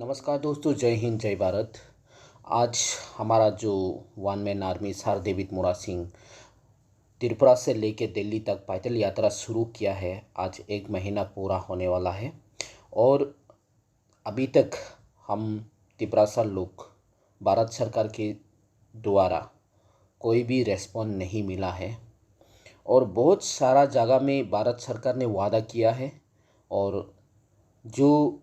नमस्कार दोस्तों, जय हिंद जय भारत। आज हमारा जो one man army sir David मोरा सिंह त्रिपुरा से लेकर दिल्ली तक पैदल यात्रा शुरू किया है। आज एक महीना पूरा होने वाला है और अभी तक हम त्रिपुरा से लोग भारत सरकार के द्वारा कोई भी रेस्पॉन्स नहीं मिला है और बहुत सारा जगह में भारत सरकार ने वादा किया है और जो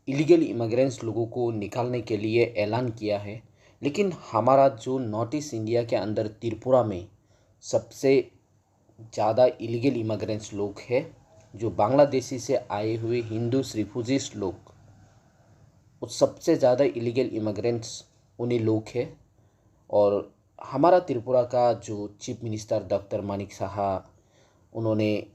इलीगल इमिग्रेंट्स लोगों को निकालने के लिए ऐलान किया है। लेकिन हमारा जो नॉर्थ ईस्ट इंडिया के अंदर त्रिपुरा में सबसे ज़्यादा इलीगल इमिग्रेंट्स लोग हैं, जो बांग्लादेशी से आए हुए हिंदूस रिफ्यूजीज लोग, उस सबसे ज़्यादा इलीगल इमिग्रेंट्स उन्हीं लोग हैं। और हमारा त्रिपुरा का जो chief minister doctor Manik Saha, उन्होंने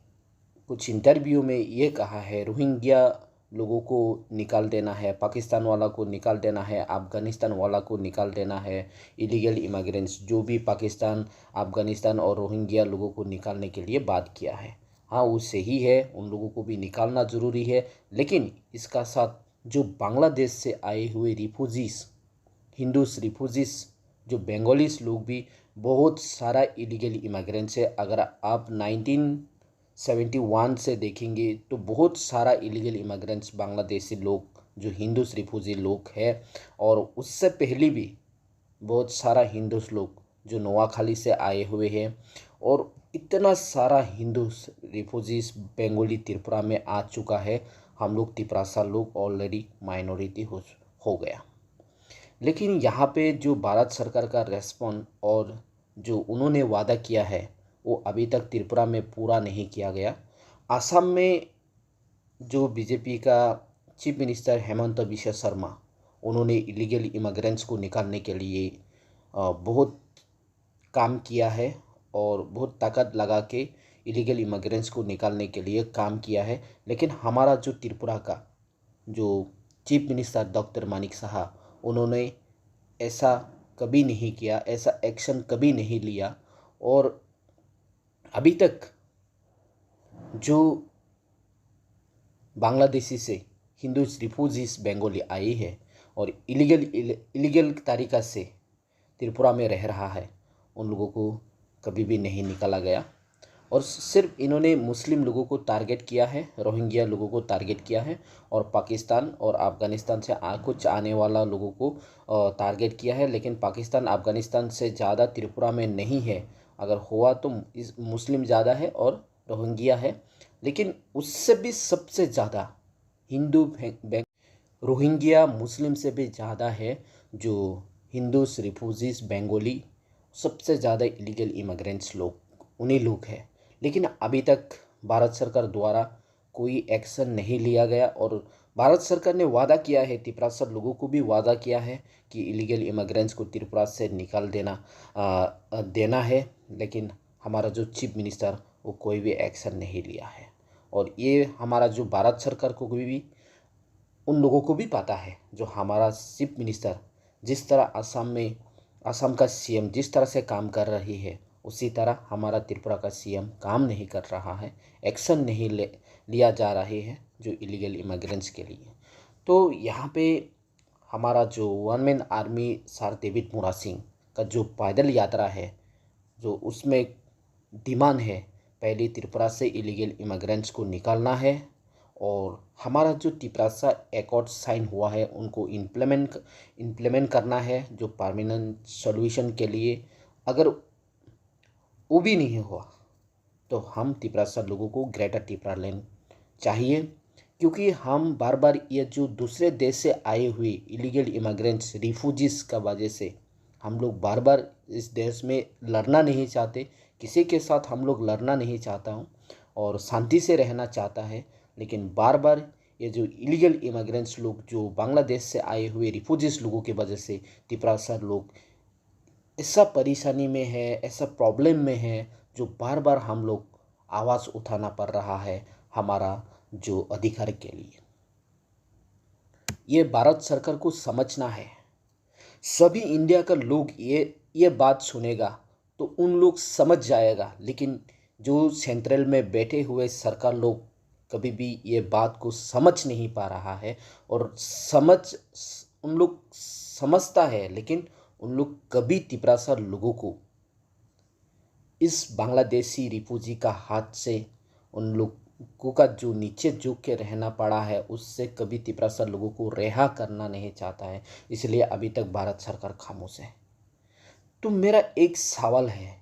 कुछ इंटरव्यू में ये कहा है रोहिंग्या लोगों को निकाल देना है, पाकिस्तान वाला को निकाल देना है, अफ़गानिस्तान वाला को निकाल देना है। इलीगल इमिग्रेंट्स जो भी पाकिस्तान, अफ़गानिस्तान और रोहिंग्या लोगों को निकालने के लिए बात किया है। हाँ, वो सही है, उन लोगों को भी निकालना ज़रूरी है। लेकिन इसका साथ जो बांग्लादेश से आए हुए रिफ्यूजीज़, हिंदूस रिफ्यूजीज़, जो बंगालीस लोग भी बहुत सारा इलीगल इमिग्रेंट्स है। अगर आप 1971 से देखेंगे तो बहुत सारा इलीगल इमिग्रेंट्स बांग्लादेशी लोग जो हिंदूस रिफ्यूजी लोग हैं, और उससे पहले भी बहुत सारा हिंदूस लोग जो नोआखाली से आए हुए हैं। और इतना सारा हिंदूस रिफ्यूजीज बंगाली त्रिपुरा में आ चुका है। हम लोग त्रिपुरा लोग ऑलरेडी माइनॉरिटी हो गया। लेकिन यहाँ पे जो भारत सरकार का रेस्पॉन्स और जो उन्होंने वादा किया है वो अभी तक त्रिपुरा में पूरा नहीं किया गया। असम में जो बीजेपी का चीफ मिनिस्टर हेमंत बिश्व शर्मा, उन्होंने इलीगल इमिग्रेंट्स को निकालने के लिए बहुत काम किया है और बहुत ताकत लगा के इलीगल इमिग्रेंट्स को निकालने के लिए काम किया है। लेकिन हमारा जो त्रिपुरा का जो chief minister doctor Manik Saha, उन्होंने ऐसा कभी नहीं किया, ऐसा एक्शन कभी नहीं लिया। और अभी तक जो बांग्लादेशी से हिंदूस रिफ्यूजीज बंगाली आए हैं और इलीगल तरीक़ा से त्रिपुरा में रह रहा है, उन लोगों को कभी भी नहीं निकाला गया। और सिर्फ इन्होंने मुस्लिम लोगों को टारगेट किया है, रोहिंग्या लोगों को टारगेट किया है और पाकिस्तान और अफ़गानिस्तान से कुछ आने वाला लोगों को टारगेट किया है। लेकिन पाकिस्तान अफ़गानिस्तान से ज़्यादा त्रिपुरा में नहीं है। अगर हुआ तो इस मुस्लिम ज़्यादा है और रोहिंग्या है। लेकिन उससे भी सबसे ज़्यादा रोहिंग्या मुस्लिम से भी ज़्यादा है। जो हिंदूस रिफ्यूजीज बंगाली, सबसे ज़्यादा इलीगल इमिग्रेंट्स लोग उन्हीं लोग हैं। लेकिन अभी तक भारत सरकार द्वारा कोई एक्शन नहीं लिया गया। और भारत सरकार ने वादा किया है, त्रिपुरा से लोगों को भी वादा किया है कि इलीगल इमिग्रेंट्स को त्रिपुरा से निकाल देना है। लेकिन हमारा जो चीफ मिनिस्टर वो कोई भी एक्शन नहीं लिया है। और ये हमारा जो भारत सरकार को भी उन लोगों को भी पता है, जो हमारा चीफ मिनिस्टर जिस तरह असम का सीएम जिस तरह से काम कर रही है, उसी तरह हमारा त्रिपुरा का सीएम काम नहीं कर रहा है, एक्शन नहीं लिया जा रही है जो इलीगल इमिग्रेंट्स के लिए। तो यहाँ पे हमारा जो one man army sir David मोरा सिंह का जो पैदल यात्रा है, जो उसमें डिमांड है, पहले त्रिपुरा से इलीगल इमिग्रेंट्स को निकालना है और हमारा जो त्रिपुरा सा एकॉर्ड साइन हुआ है उनको इम्प्लीमेंट करना है, जो परमानेंट सॉल्यूशन के लिए। अगर वो भी नहीं हुआ तो हम त्रिपुरा से लोगों को ग्रेटर त्रिपुरा लैंड चाहिए, क्योंकि हम बार बार ये जो दूसरे देश से आए हुए इलीगल इमिग्रेंट्स रिफ्यूजीज़ का वजह से हम लोग बार बार इस देश में लड़ना नहीं चाहते। किसी के साथ हम लोग लड़ना नहीं चाहता हूँ और शांति से रहना चाहता है। लेकिन बार बार ये जो इलीगल इमिग्रेंट्स लोग जो बांग्लादेश से आए हुए रिफ्यूजीज़ लोगों की वजह से त्रिपुरा से लोग ऐसा परेशानी में है, ऐसा प्रॉब्लम में है, जो बार बार हम लोग आवाज़ उठाना पड़ रहा है हमारा जो अधिकार के लिए। ये भारत सरकार को समझना है। सभी इंडिया का लोग ये बात सुनेगा तो उन लोग समझ जाएगा। लेकिन जो सेंट्रल में बैठे हुए सरकार लोग कभी भी ये बात को समझ नहीं पा रहा है। और उन लोग समझता है, लेकिन उन लोग कभी तिपरासा लोगों को इस बांग्लादेशी रिफ्यूजी का हाथ से, उन लोगों का जो नीचे झुक के रहना पड़ा है, उससे कभी तिपरासा लोगों को रिहा करना नहीं चाहता है। इसलिए अभी तक भारत सरकार खामोश है। तो मेरा एक सवाल है,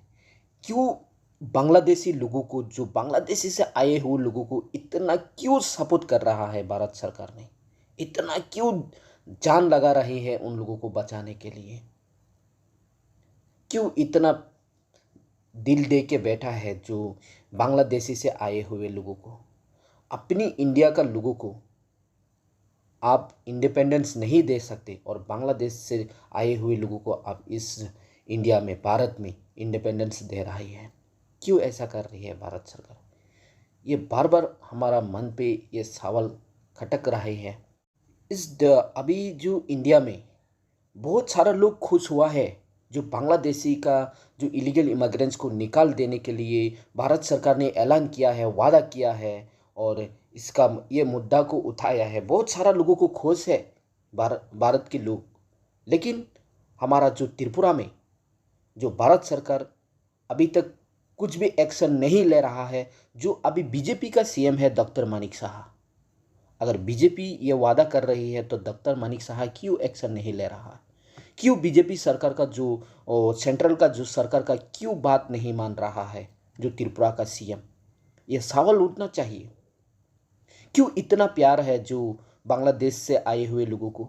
क्यों बांग्लादेशी लोगों को, जो बांग्लादेशी से आए हुए लोगों को इतना क्यों सपोर्ट कर रहा है भारत सरकार ने? इतना क्यों जान लगा रही है उन लोगों को बचाने के लिए? क्यों इतना दिल दे के बैठा है जो बांग्लादेशी से आए हुए लोगों को? अपनी इंडिया का लोगों को आप इंडिपेंडेंस नहीं दे सकते और बांग्लादेश से आए हुए लोगों को आप इस इंडिया में, भारत में इंडिपेंडेंस दे रही है। क्यों ऐसा कर रही है भारत सरकार? ये बार बार हमारा मन पे ये सवाल खटक रहे हैं। अभी जो इंडिया में बहुत सारा लोग खुश हुआ है, जो बांग्लादेशी का जो इलीगल इमिग्रेंट्स को निकाल देने के लिए भारत सरकार ने ऐलान किया है, वादा किया है और इसका ये मुद्दा को उठाया है। बहुत सारा लोगों को खुश है भारत के लोग। लेकिन हमारा जो त्रिपुरा में जो भारत सरकार अभी तक कुछ भी एक्शन नहीं ले रहा है। जो अभी बीजेपी का सीएम है डॉक्टर मानिक साहा, अगर बीजेपी ये वादा कर रही है तो डॉक्टर मानिक साहा क्यों एक्शन नहीं ले रहा? क्यों बीजेपी सरकार का जो सेंट्रल का जो सरकार का क्यों बात नहीं मान रहा है जो त्रिपुरा का सीएम? ये सवाल उठना चाहिए। क्यों इतना प्यार है जो बांग्लादेश से आए हुए लोगों को?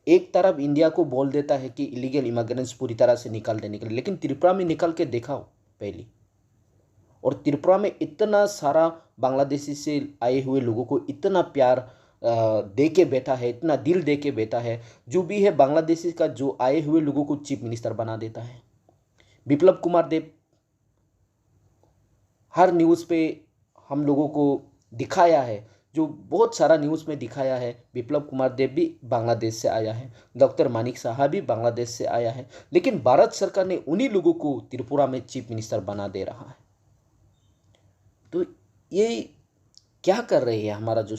एक तरफ इंडिया को बोल देता है कि इलीगल इमिग्रेंट्स पूरी तरह से निकाल देने के लिए, लेकिन त्रिपुरा में निकाल के दिखाओ पहले। और त्रिपुरा में इतना सारा बांग्लादेशी से आए हुए लोगों को इतना प्यार दे के बैठा है, इतना दिल दे के बैठा है। जो भी है बांग्लादेशी का जो आए हुए लोगों को चीफ मिनिस्टर बना देता है। बिप्लब कुमार देब हर न्यूज़ पे हम लोगों को दिखाया है, जो बहुत सारा न्यूज़ में दिखाया है। बिप्लब कुमार देब भी बांग्लादेश से आया है, डॉक्टर मानिक साहा भी बांग्लादेश से आया है, लेकिन भारत सरकार ने उन्हीं लोगों को त्रिपुरा में चीफ मिनिस्टर बना दे रहा है। तो ये क्या कर रही है हमारा जो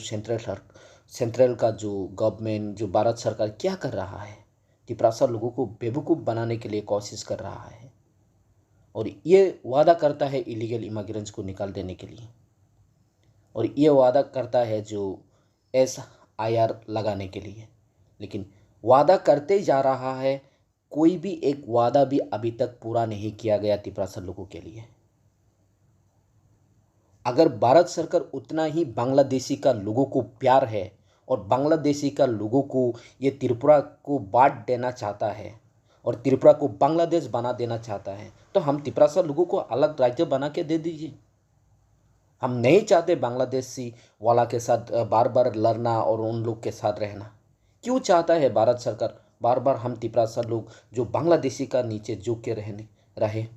सेंट्रल का जो गवर्नमेंट, जो भारत सरकार क्या कर रहा है? तिपरासा लोगों को बेवकूफ़ बनाने के लिए कोशिश कर रहा है और ये वादा करता है इलीगल इमिग्रेंट्स को निकाल देने के लिए, और ये वादा करता है जो SIR लगाने के लिए। लेकिन वादा करते जा रहा है, कोई भी एक वादा भी अभी तक पूरा नहीं किया गया तिपरासा लोगों के लिए। अगर भारत सरकार उतना ही बांग्लादेशी का लोगों को प्यार है और बांग्लादेशी का लोगों को ये त्रिपुरा को बांट देना चाहता है और त्रिपुरा को बांग्लादेश बना देना चाहता है, तो हम तिपरासा लोगों को अलग राज्य बना के दे दीजिए। हम नहीं चाहते बांग्लादेशी वाला के साथ बार बार लड़ना और उन लोग के साथ रहना। क्यों चाहता है भारत सरकार बार बार हम तिपरासा लोग जो बांग्लादेशी का नीचे झुक के रहे?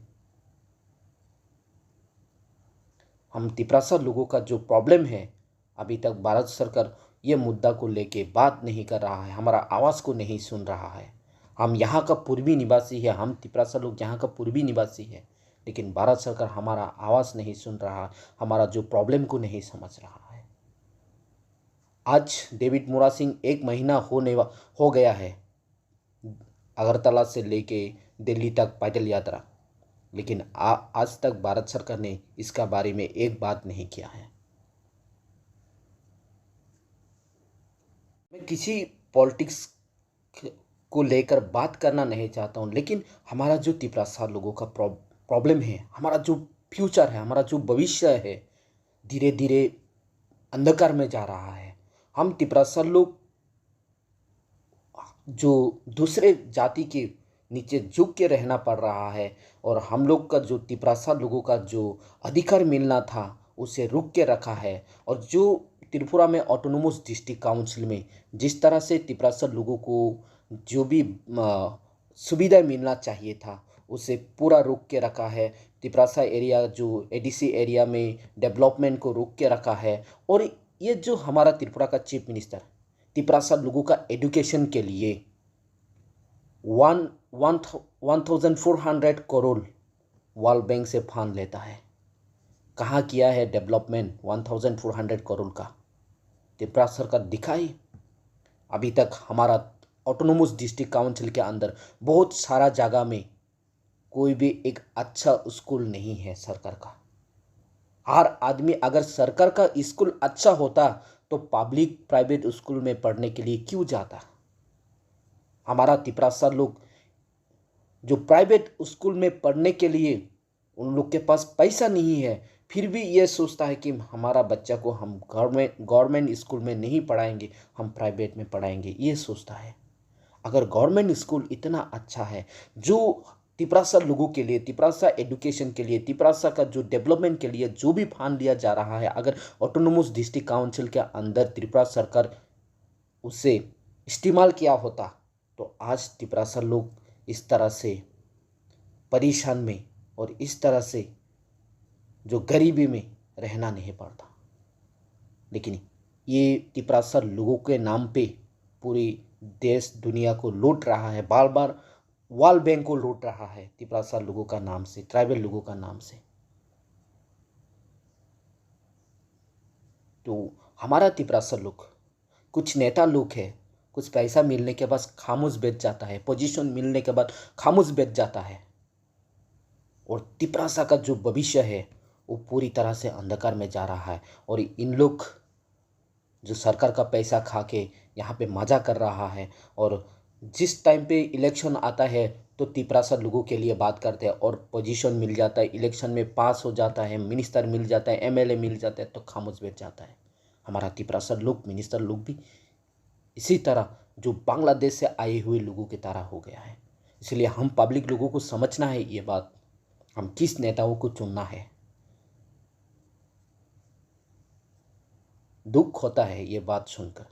हम तिपरासा लोगों का जो प्रॉब्लम है, अभी तक भारत सरकार ये मुद्दा को लेके बात नहीं कर रहा है, हमारा आवाज़ को नहीं सुन रहा है। हम यहाँ का पूर्वी निवासी है, हम तिपरासा लोग यहाँ का पूर्वी निवासी है, लेकिन भारत सरकार हमारा आवाज़ नहीं सुन रहा, हमारा जो प्रॉब्लम को नहीं समझ रहा है। आज डेविड मोरासिंह 1 महीना हो गया है अगरतला से लेके दिल्ली तक पैदल यात्रा, लेकिन आज तक भारत सरकार ने इसका बारे में एक बात नहीं किया है। मैं किसी पॉलिटिक्स को लेकर बात करना नहीं चाहता हूँ, लेकिन हमारा जो तिपरासा लोगों का प्रॉब्लम है, हमारा जो फ्यूचर है, हमारा जो भविष्य है, धीरे धीरे अंधकार में जा रहा है। हम तिपरासा लोग जो दूसरे जाति के नीचे झुक के रहना पड़ रहा है और हम लोग का जो तिपरासा लोगों का जो अधिकार मिलना था उसे रुक के रखा है। और जो त्रिपुरा में ऑटोनोमस डिस्ट्रिक्ट काउंसिल में जिस तरह से तिपरासा लोगों को जो भी सुविधा मिलना चाहिए था उसे पूरा रोक के रखा है। तिपरासा एरिया जो ADC एरिया में डेवलपमेंट को रोक के रखा है। और ये जो हमारा त्रिपुरा का चीफ मिनिस्टर तिपरासा लोगों का एजुकेशन के लिए 1400 करोड़ वर्ल्ड बैंक से फंड लेता है। कहाँ किया है डेवलपमेंट 1400 करोड़ का? त्रिपुरा सरकार दिखाई। अभी तक हमारा ऑटोनोमस डिस्ट्रिक्ट काउंसिल के अंदर बहुत सारा जगह में कोई भी एक अच्छा स्कूल नहीं है सरकार का। हर आदमी अगर सरकार का स्कूल अच्छा होता तो पब्लिक प्राइवेट स्कूल में पढ़ने के लिए क्यों जाता? हमारा त्रिपुरा सर लोग जो प्राइवेट स्कूल में पढ़ने के लिए उन लोग के पास पैसा नहीं है, फिर भी ये सोचता है कि हमारा बच्चा को हम गवर्नमेंट स्कूल में नहीं पढ़ाएंगे, हम प्राइवेट में पढ़ाएंगे, ये सोचता है। अगर गवर्नमेंट स्कूल इतना अच्छा है, जो तिपरासा लोगों के लिए, तिपरासा एजुकेशन के लिए, तिपरासा का जो डेवलपमेंट के लिए जो भी फंड लिया जा रहा है, अगर ऑटोनोमस डिस्ट्रिक्ट काउंसिल के अंदर त्रिपुरा सरकार उसे इस्तेमाल किया होता तो आज तिपरासा लोग इस तरह से परेशान में और इस तरह से जो गरीबी में रहना नहीं पड़ता। लेकिन ये तिपरासा लोगों के नाम पे पूरी देश दुनिया को लूट रहा है, बार बार वर्ल्ड बैंक को लूट रहा है तिपरासा लोगों का नाम से, ट्राइबल लोगों का नाम से। तो हमारा तिपरासा लोग, कुछ नेता लोग हैं, कुछ पैसा मिलने के बाद खामोश बैठ जाता है, पोजीशन मिलने के बाद खामोश बैठ जाता है, और तिपरासा का जो भविष्य है वो पूरी तरह से अंधकार में जा रहा है। और इन लोग जो सरकार का पैसा खा के यहाँ पे मजा कर रहा है, और जिस टाइम पे इलेक्शन आता है तो तिपरासा लोगों के लिए बात करते हैं और पोजीशन मिल जाता है, इलेक्शन में पास हो जाता है, मिनिस्टर मिल जाता है, एमएलए मिल जाता है, तो खामोश बैठ जाता है। हमारा तिपरासा लोग, मिनिस्टर लोग भी इसी तरह जो बांग्लादेश से आए हुए लोगों की तरह हो गया है। इसलिए हम पब्लिक लोगों को समझना है ये बात, हम किस नेताओं को चुनना है। दुख होता है ये बात सुनकर।